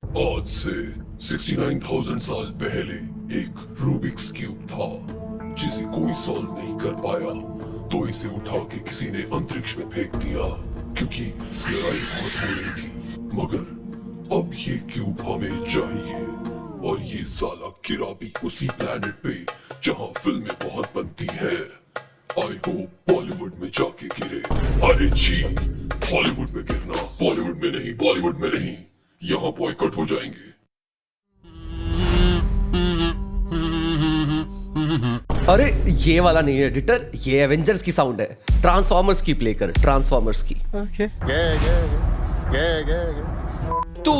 आज से 69,000 साल पहले एक रूबिक्स क्यूब था जिसे कोई सॉल्व नहीं कर पाया, तो इसे उठा के किसी ने अंतरिक्ष में फेंक दिया क्योंकि लड़ाई बहुत हो रही थी। मगर अब ये क्यूब हमें चाहिए और ये साला गिरा भी उसी प्लेनेट पे जहाँ फिल्में बहुत बनती है। आई होप बॉलीवुड में जाके गिरे। अरे जी, हॉलीवुड में गिरना, बॉलीवुड में नहीं, बॉलीवुड में नहीं, यहाँ बॉयकॉट हो जाएंगे। अरे ये वाला नहीं है एडिटर, ये एवेंजर्स की साउंड है। ट्रांसफॉर्मर्स की प्ले कर, ट्रांसफॉर्मर्स की। तो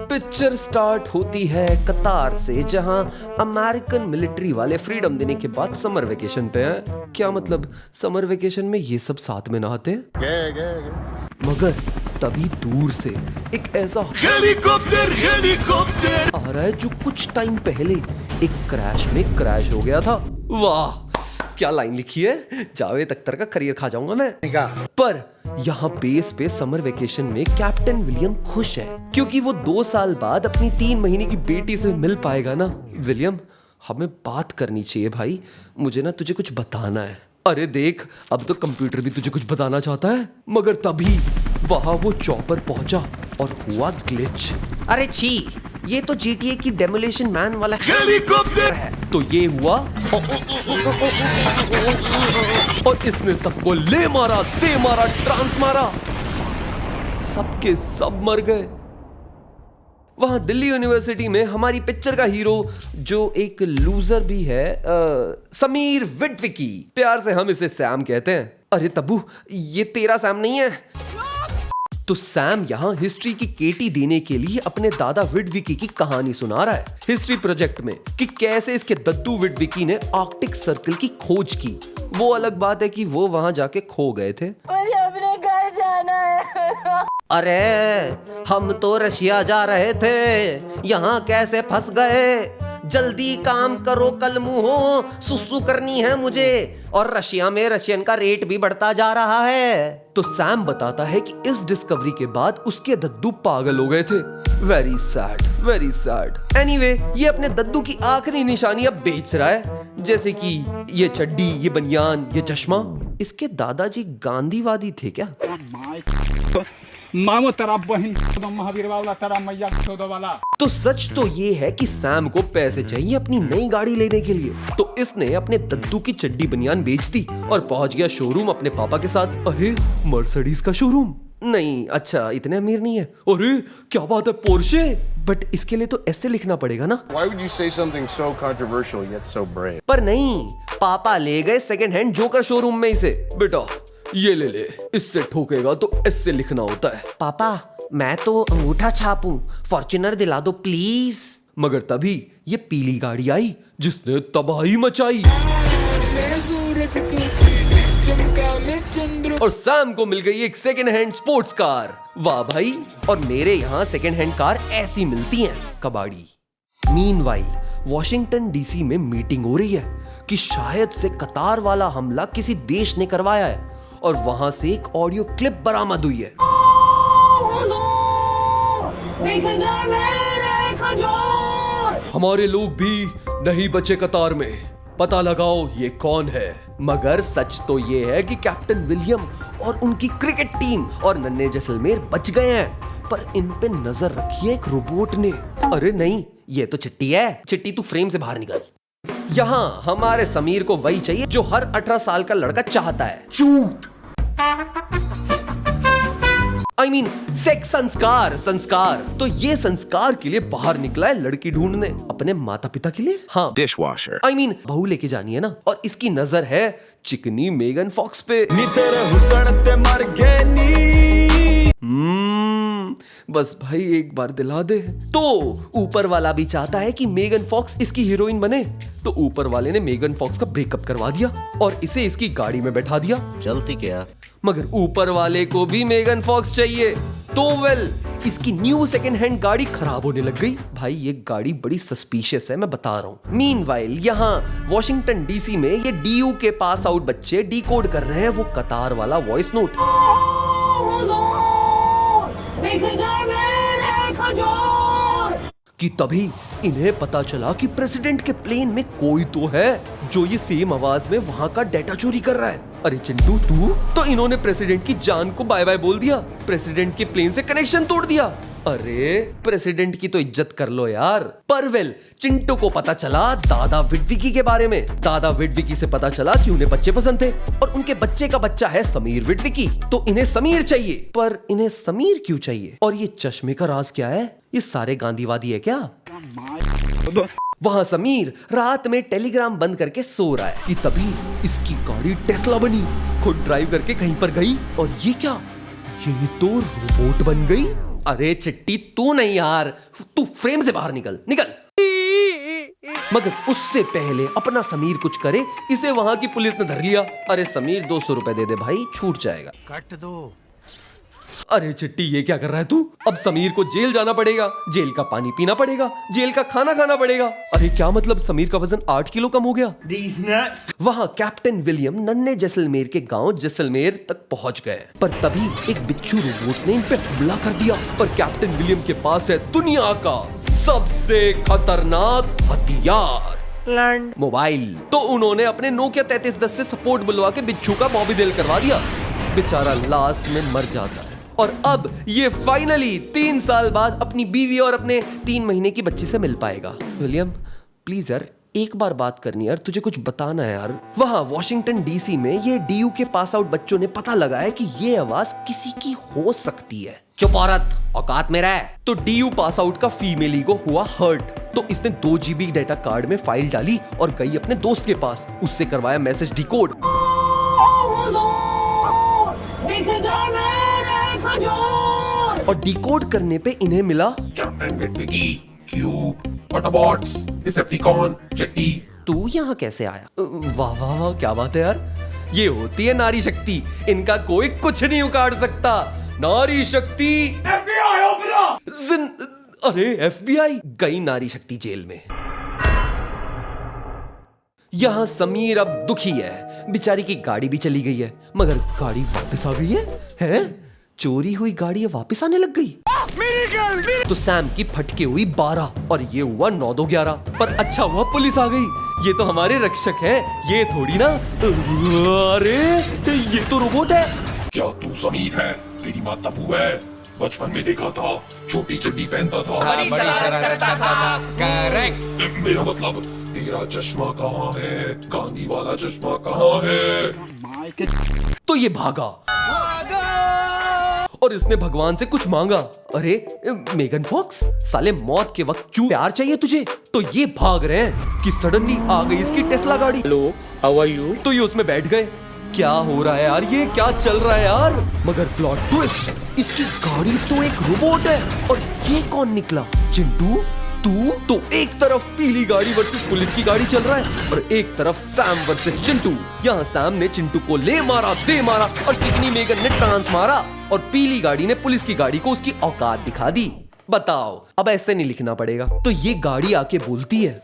पिक्चर स्टार्ट होती है कतार से, जहां अमेरिकन मिलिट्री वाले फ्रीडम देने के बाद समर वेकेशन पे हैं। क्या मतलब, समर वेकेशन में ये सब साथ में नहाते हैं? मगर तभी दूर से एक ऐसा हेलीकॉप्टर आ रहा है जो कुछ टाइम पहले एक क्रैश में क्रैश हो गया था। वाह, क्या लाइन लिखी है, जावेद अख्तर का करियर खा जाऊंगा मैं। पर यहाँ बेस पे समर वेकेशन में कैप्टन विलियम खुश है क्योंकि वो 2 साल बाद अपनी 3 महीने की बेटी से मिल पाएगा ना। विलियम, हमें बात करनी चाहिए भाई, मुझे ना तुझे कुछ बताना है। अरे देख, अब तो कंप्यूटर भी तुझे कुछ बताना चाहता है। मगर तभी वहां वो चॉपर पहुंचा और हुआ ग्लिच। अरे छी, ये तो GTA की डेमोलिशन मैन वाला हेलीकॉप्टर है। तो ये हुआ और इसने सबको ले मारा, दे मारा, ट्रांस मारा। सबके सब मर गए। वहां दिल्ली यूनिवर्सिटी में हमारी पिक्चर का हीरो, जो एक लूजर भी है, समीर विटविकी, प्यार से हम इसे सैम कहते हैं। अरे तब्बू, ये तेरा सैम नहीं है। तो सैम यहाँ हिस्ट्री की केटी देने के लिए अपने दादा विटविकी की कहानी सुना रहा है हिस्ट्री प्रोजेक्ट में, कि कैसे इसके दद्दू विटविकी ने आर्कटिक सर्कल की खोज की। वो अलग बात है कि वो वहां जाके खो गए थे। मुझे अपने घर जाना है। अरे हम तो रशिया जा रहे थे, यहाँ कैसे फंस गए? जल्दी काम करो, कल मुंहो, सुसु करनी है मुझे, और रशिया में रशियन का रेट भी बढ़ता जा रहा है। तो सैम बताता है कि इस डिस्कवरी के बाद उसके दद्दू पागल हो गए थे। Very sad, very sad. Anyway, ये अपने दद्दू की आखिरी निशानी अब बेच रहा है, जैसे कि ये चड्डी, ये बनियान, ये चश्मा। इसके दादाजी गांधीवादी थे क्या? मामो तेरा बहन महावीर वाला, तेरा मैया वाला। तो सच तो ये है कि सैम को पैसे चाहिए अपनी नई गाड़ी लेने के लिए, तो इसने अपने दद्दू की चड्डी बनियान बेच दी और पहुंच गया शोरूम अपने पापा के साथ। अरे, मर्सिडीज का शोरूम? नहीं, अच्छा इतने अमीर नहीं है। अरे क्या बात है, पोर्शे। बट इसके लिए तो ऐसे लिखना पड़ेगा ना। Why would you say something so controversial yet so brave? पर नहीं, पापा ले गए सेकंड हैंड जोकर शोरूम में इसे। बेटा ये ले ले, इससे ठोकेगा तो ऐसे लिखना होता है। पापा, मैं तो अंगूठा छापूं, फॉर्च्यूनर दिला दो प्लीज। मगर तभी ये पीली गाड़ी आई जिसने तबाही मचाई और सैम को मिल गई एक सेकंड हैंड स्पोर्ट्स कार। वाह भाई, और मेरे यहाँ सेकंड हैंड कार ऐसी मिलती हैं, कबाड़ी। मीनवाइल वॉशिंगटन डीसी में मीटिंग हो रही है कि शायद से कतार वाला हमला किसी देश ने करवाया है, और वहां से एक ऑडियो क्लिप बरामद हुई है। हमारे लोग भी नहीं बचे कतार में, पता लगाओ ये कौन है। मगर सच तो ये है कि कैप्टन विलियम और उनकी क्रिकेट टीम और नन्हे जैसलमेर बच गए हैं, पर इन पे नजर रखी है एक रोबोट ने। अरे नहीं, ये तो चिट्टी है। चिट्टी, तू फ्रेम से बाहर निकल। यहाँ हमारे समीर को वही चाहिए जो हर 18 साल का लड़का चाहता है, चूत। I mean, सेक्स संस्कार, संस्कार। तो ये संस्कार के लिए बाहर निकला है लड़की ढूंढने अपने माता पिता के लिए। हाँ, Dishwasher. I mean, बहू लेके जानी है ना, और इसकी नजर है चिकनी मेगन फॉक्स पे। बस भाई एक बार दिला दे। तो ऊपर वाला भी चाहता है कि मेगन फॉक्स इसकी हीरोइन बने, तो ऊपर वाले ने मेगन फॉक्स का ब्रेकअप करवा दिया और इसे इसकी गाड़ी में बैठा दिया। चलती क्या? मगर ऊपर वाले को भी मेगन फॉक्स चाहिए, तो इसकी न्यू सेकंड हैंड गाड़ी खराब होने लग गई। भाई ये गाड़ी बड़ी सस्पिशियस है, मैं बता रहा हूँ। मीनवाइल यहाँ वॉशिंगटन डीसी में ये DU के पास आउट बच्चे डिकोड कर रहे हैं वो कतार वाला वॉइस नोट। कि तभी इन्हें पता चला कि प्रेसिडेंट के प्लेन में कोई तो है जो ये सेम आवाज में वहां का डाटा चोरी कर रहा है। अरे चिंटू तू तो इन्होंने प्रेसिडेंट की जान को बाय बाय बोल दिया, प्रेसिडेंट के प्लेन से कनेक्शन तोड़ दिया। अरे प्रेसिडेंट की तो इज्जत कर लो यार। पर वेल चिंटू को पता चला दादा विडविकी के बारे में। दादा विडविकी से पता चला कि उन्हें बच्चे पसंद थे और उनके बच्चे का बच्चा है समीर विडविकी, तो इन्हें समीर चाहिए। पर इन्हें समीर क्यों चाहिए? और ये चश्मे का राज क्या है? ये सारे गांधीवादी है क्या? वहां समीर रात में टेलीग्राम बंद करके सो रहा है कि तभी इसकी गाड़ी टेस्ला बनी, खुद ड्राइव करके कहीं पर गई। और ये क्या? ये तो रोबोट बन गई। अरे चिट्टी तू नहीं यार, तू फ्रेम से बाहर निकल निकल। मगर उससे पहले अपना समीर कुछ करे, इसे वहां की पुलिस ने धर लिया। अरे समीर 200 रुपए दे दे भाई, छूट जाएगा। कट दो। अरे चिट्टी ये क्या कर रहा है तू? अब समीर को जेल जाना पड़ेगा, जेल का पानी पीना पड़ेगा, जेल का खाना खाना पड़ेगा। अरे क्या मतलब समीर का वजन 8 किलो कम हो गया। वहां कैप्टन विलियम नन्हे जैसलमेर के गांव जैसलमेर तक पहुंच गए। पर तभी एक बिच्छू रोबोट ने इन पे हमला कर दिया। पर कैप्टन विलियम के पास है दुनिया का सबसे खतरनाक हथियार, मोबाइल। तो उन्होंने अपने नोकिया 3310 से सपोर्ट बुलवा के बिच्छू का बॉबी दिल करवा दिया। बेचारा लास्ट में मर जाता है। और अब ये फाइनली 3 साल बाद अपनी बीवी और अपने 3 महीने की बच्ची से मिल पाएगा। विलियम प्लीज यार एक बार बात करनी यार, तुझे कुछ बताना है यार। वहां वॉशिंगटन डीसी में ये डीयू के पास आउट बच्चों ने पता लगाया कि ये आवाज किसी की हो सकती है। चुप औरत, औकात में रह। तो डीयू पास आउट का फीमेल ईगो हुआ हर्ट, तो इसने 2 GB डाटा कार्ड में फाइल डाली और गई अपने दोस्त के पास, उससे करवाया मैसेज डिकोड। और डिकोड करने पे इन्हें मिला कैप्टन विडविकी, क्यूब, ऑटोबॉट्स, डिसेप्टिकॉन, चिट्टी। तू यहाँ कैसे आया? वाह वाह वाह, क्या बात है यार। ये होती है नारी शक्ति, इनका कोई कुछ नहीं उखाड़ सकता। नारी शक्ति। अरे FBI गई नारी शक्ति जेल में। यहाँ समीर अब दुखी है, बेचारी की गाड़ी भी चली गई है, मगर गाड़ी वापस आ गई है? चोरी हुई गाड़ी वापस आने लग गई। तो सैम की फटके हुई 12 और ये हुआ 9 2 11। पर अच्छा हुआ पुलिस आ गई, ये तो हमारे रक्षक हैं, ये थोड़ी ना। अरे ये तो रोबोट है। क्या तू समीर है? तेरी माँ तब्बू है। बचपन में देखा था, छोटी चड्डी पहनता था, बड़ी शरारत करता था। करेक्ट। मेरा मतलब तेरा चश्मा कहाँ है? गांधी वाला चश्मा कहाँ है? तो ये भागा और इसने भगवान से कुछ मांगा। अरे मेगन फॉक्स, साले मौत के वक्त चू प्यार चाहिए तुझे? तो ये भाग रहे हैं कि सडनली आ गई इसकी टेस्ला गाड़ी। Hello, how are you? तो ये उसमें बैठ गए। क्या हो रहा है यार, ये क्या चल रहा है यार? मगर प्लॉट ट्विस्ट, इसकी गाड़ी तो एक रोबोट है। और ये कौन निकला? चिंटू तू? तो एक तरफ पीली गाड़ी वर्सेस पुलिस की गाड़ी चल रहा है और एक तरफ सैम वर्सेस चिंटू। यहाँ सैम ने चिंटू को ले मारा, दे मारा और चिकनी मेगन ने ट्रांस मारा और पीली गाड़ी ने पुलिस की गाड़ी को उसकी औकात दिखा दी। बताओ, अब ऐसे नहीं लिखना पड़ेगा। तो ये गाड़ी आके बोलती है,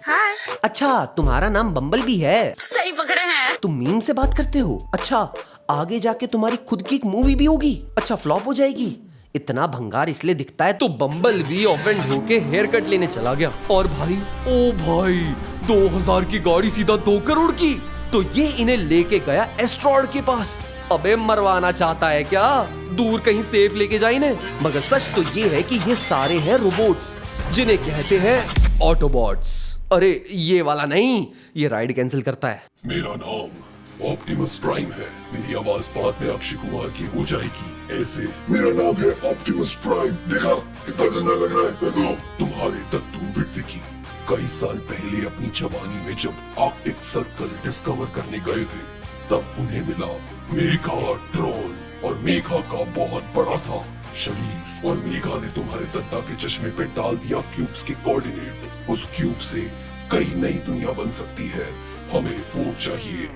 अच्छा तुम्हारा नाम बम्बल भी है? सही पकड़े हैं। तुम मीम से बात करते हो? अच्छा आगे जाके तुम्हारी खुद की एक मूवी भी होगी? अच्छा फ्लॉप हो जाएगी? इतना भंगार इसलिए दिखता है। तो बम्बल भी ऑफेंड होके हेयर कट लेने चला गया। और भाई, ओ भाई, 2000 की गाड़ी सीधा 2 करोड़ की। तो ये इन्हें लेके गया एस्ट्रॉयड के पास। अबे मरवाना चाहता है क्या? दूर कहीं सेफ लेके जा इन्हें। मगर सच तो ये है कि ये सारे हैं रोबोट्स, जिन्हें कहते हैं ऑटोबॉट्स। अरे ये वाला नहीं, ये राइड कैंसिल करता है। मेरा नाम ऑप्टिमस प्राइम है। मेरी आवाज बाद में अक्षय कुमार की हो जाएगी ऐसे। मेरा नाम है ऑप्टिमस प्राइम। देखा कितना गंदा लग रहा है? तो तुम्हारे दत्तू विडविकी कई साल पहले अपनी जवानी में जब आर्कटिक सर्कल डिस्कवर करने गए थे, तब उन्हें मिला मेघा ट्रॉन। और मेघा का बहुत बड़ा था शरीर, और मेघा ने तुम्हारे दत्ता के चश्मे पे डाल दिया क्यूब्स के कोऑर्डिनेट। उस क्यूब से कई नई दुनिया बन सकती है। हमें वो चाहिए,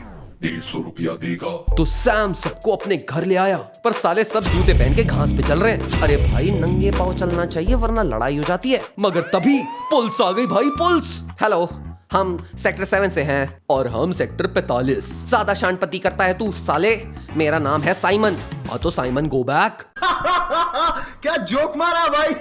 150 रुपया देगा। तो सैम सबको अपने घर ले आया, पर साले सब जूते पहन के घास पे चल रहे हैं। अरे भाई नंगे पांव चलना चाहिए वरना लड़ाई हो जाती है। मगर तभी पुलिस आ गई भाई, पुलिस। हेलो, हम सेक्टर 7 से हैं और हम सेक्टर 45। ज्यादा शांतपति करता है तू साले। मेरा नाम है साइमन। हाँ तो साइमन गो बैक। क्या जोक मारा भाई।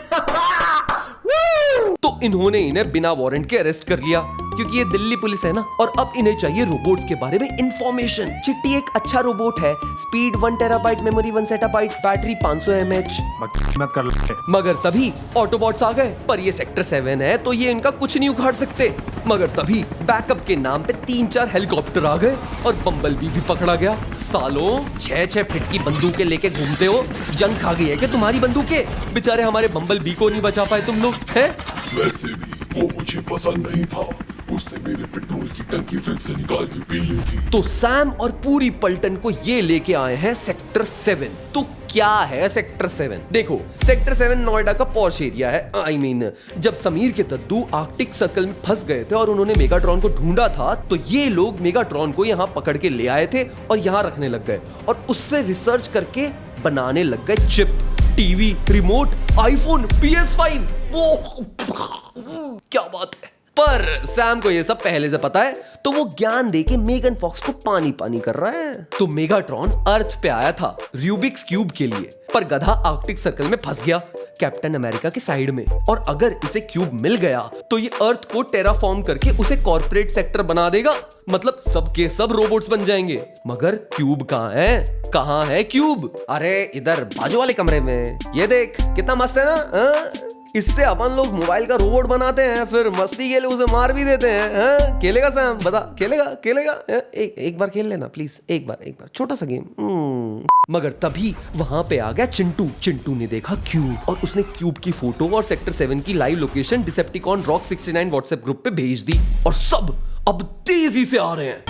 तो इन्होंने इन्हें बिना वारंट के अरेस्ट कर लिया क्योंकि ये दिल्ली पुलिस है ना, और अब इन्हें चाहिए रोबोट्स के बारे में इंफॉर्मेशन। चिट्टी एक अच्छा रोबोट है, speed 1 terabyte, memory 1 zettabyte, battery 500 mAh। मत कर ले। मगर तभी ऑटोबॉट्स आ गए, पर ये सेक्टर 7 है तो ये इनका कुछ नहीं उखाड़ सकते। मगर तभी बैकअप के नाम पे 3-4 हेलीकॉप्टर आ गए और बम्बलबी भी पकड़ा गया। सालों 6-6 फीट की बंदूकें लेके घूमते हो, जंग खा गई है क्या तुम्हारी बंदूकें? बेचारे हमारे बम्बलबी को नहीं बचा पाए तुम लोग, हैं? वैसे भी वो मुझे पसंद नहीं था, उसने मेरे पेट्रोल की टंकी फ्रिज से निकाल के पी ली थी। तो सैम और पूरी पलटन को ये लेके आए हैं सेक्टर 7। तो क्या है सेक्टर 7? देखो, सेक्टर 7 नोएडा का पॉश एरिया है। I mean, जब समीर के दद्दू आर्कटिक सर्कल में फंस गए थे और उन्होंने मेगाट्रॉन को ढूंढा था, तो ये लोग मेगाट्रॉन को यहाँ पकड़ के ले आए थे और यहाँ रखने लग गए और उससे रिसर्च करके बनाने लग गए chip, TV, remote, iPhone, PS5। क्या बात है। पर सैम को ये सब पहले से पता है, तो वो ज्ञान देके मेगन फॉक्स को पानी पानी कर रहा है। तो मेगाट्रॉन अर्थ पे आया था रूबिक्स क्यूब के लिए, पर गधा आर्कटिक सर्कल में फंस गया कैप्टन अमेरिका के साइड में। और अगर इसे क्यूब मिल गया तो ये अर्थ को टेराफॉर्म करके उसे कॉर्पोरेट सेक्टर बना देगा, मतलब सबके सब रोबोट्स बन जाएंगे। मगर क्यूब कहाँ है क्यूब? अरे इधर बाजू वाले कमरे में, ये देख कितना मस्त है ना। इससे अपन लोग मोबाइल का रोबोट बनाते हैं, फिर मस्ती के लिए उसे मार भी देते हैं। खेलेगा सैम? बता, खेलेगा? एक बार खेल लेना प्लीज, एक बार छोटा सा गेम। मगर तभी वहां पे आ गया चिंटू ने देखा क्यूब और उसने क्यूब की फोटो और सेक्टर 7 की live location Decepticon rock 69 WhatsApp group पे भेज दी और सब अब तेजी से आ रहे हैं।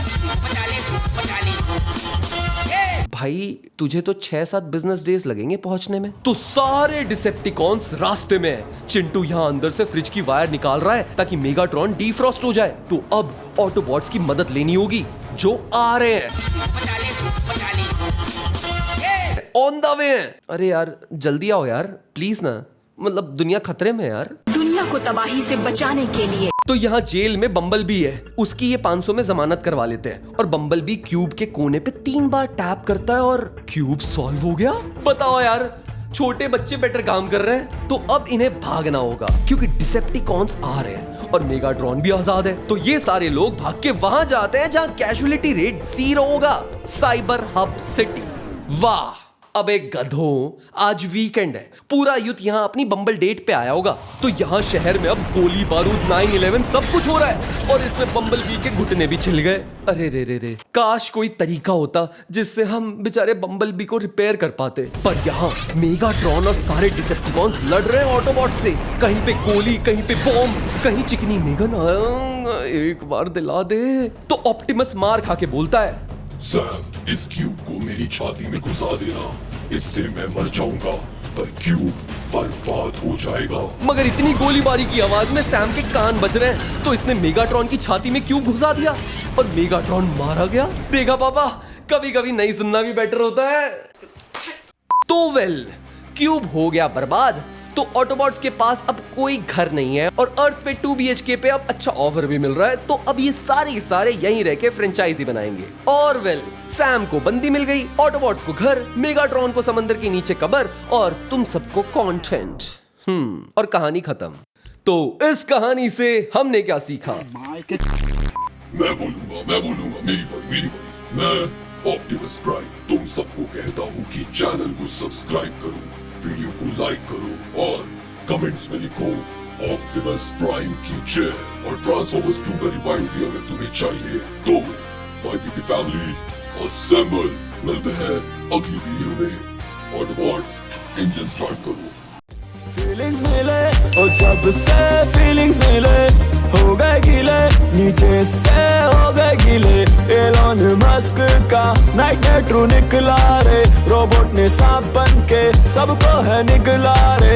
भाई तुझे तो 6-7 बिजनेस डेज लगेंगे पहुंचने में। तो सारे डिसेप्टिकॉन्स रास्ते में है। चिंटू यहाँ अंदर से फ्रिज की वायर निकाल रहा है ताकि मेगाट्रॉन डीफ्रॉस्ट हो जाए। तो अब ऑटोबॉट्स की मदद लेनी होगी जो आ रहे हैं, ऑन द वे हैं। अरे यार जल्दी आओ यार प्लीज ना, मतलब दुनिया खतरे में है यार। दुनिया को तबाही से बचाने के लिए। तो यहाँ जेल में बम्बलबी है, उसकी ये 500 में जमानत करवा लेते हैं और बम्बलबी क्यूब के कोने पे 3 बार टैप करता है और क्यूब सॉल्व हो गया। बताओ यार, छोटे बच्चे बेटर काम कर रहे हैं। तो अब इन्हें भागना होगा क्योंकि डिसेप्टिकॉन्स आ रहे हैं और मेगाट्रॉन भी आजाद है। तो ये सारे लोग भाग के वहां जाते हैं जहां कैजुअलिटी रेट 0 होगा, साइबर हब सिटी। वाह, अब एक गधों, आज वीकेंड है, पूरा यूथ यहाँ अपनी बम्बल डेट पे आया होगा। तो यहाँ शहर में अब गोली बारूद 9/11 सब कुछ हो रहा है और इसमें बम्बलबी के घुटने भी छिल गए। अरे रे, काश कोई तरीका होता जिससे हम बेचारे बम्बलबी को रिपेयर कर पाते। पर यहाँ मेगाट्रॉन और सारे डिसेप्टिकॉन्स लड़ रहे हैं ऑटोबॉट से, कहीं पे गोली, कहीं पे बॉम्ब, कहीं चिकनी मेगन। एक बार दिला दे। तो ऑप्टिमस मार खा के बोलता है, सैम, इस क्यूब को मेरी छाती में घुसा देना, इससे मैं मर जाऊंगा पर क्यूब बर्बाद हो जाएगा। मगर इतनी गोलीबारी की आवाज में सैम के कान बज रहे हैं, तो इसने मेगाट्रॉन की छाती में क्यूब घुसा दिया और मेगाट्रॉन मारा गया। देखा पापा, कभी कभी नहीं सुनना भी बेटर होता है। तो वेल, क्यूब हो गया बर्बाद। तो ऑटोबॉट्स के पास अब कोई घर नहीं है और अर्थ पे 2 BHK पे अब अच्छा ऑफर भी मिल रहा है। तो अब ये सारे यहीं रह के फ्रेंचाइजी बनाएंगे। और वेल, सैम को बंदी मिल गई, ऑटोबॉट्स को घर, मेगाट्रॉन को समंदर के नीचे कब्र और तुम सबको कंटेंट। और कहानी खत्म। तो इस कहानी से हमने क्या सीखा? मैं बोलूंगा, मेरी बारी। मैं ऑप्टिमस प्राइम तुम सबको कहता हूँ कि चैनल को सब्सक्राइब करो, वीडियो को लाइक करो और कमेंट्स में लिखो ऑप्टिमस प्राइम की जय। और ट्रांसफॉर्मर्स 2 का रिवाइव भी अगर तुम्हें चाहिए तो YPP फैमिली असेंबल। मिलते हैं अगली वीडियो में। ऑटोबॉट्स, इंजन स्टार्ट करो। फीलिंग्स मिले और जब से फीलिंग्स मिले हो गए गीले, नीचे से हो गए गीले। एलॉन मस्क का नाइट ट्रू निकला रे, रोबोट ने सांप बन के सबको है निगला रे।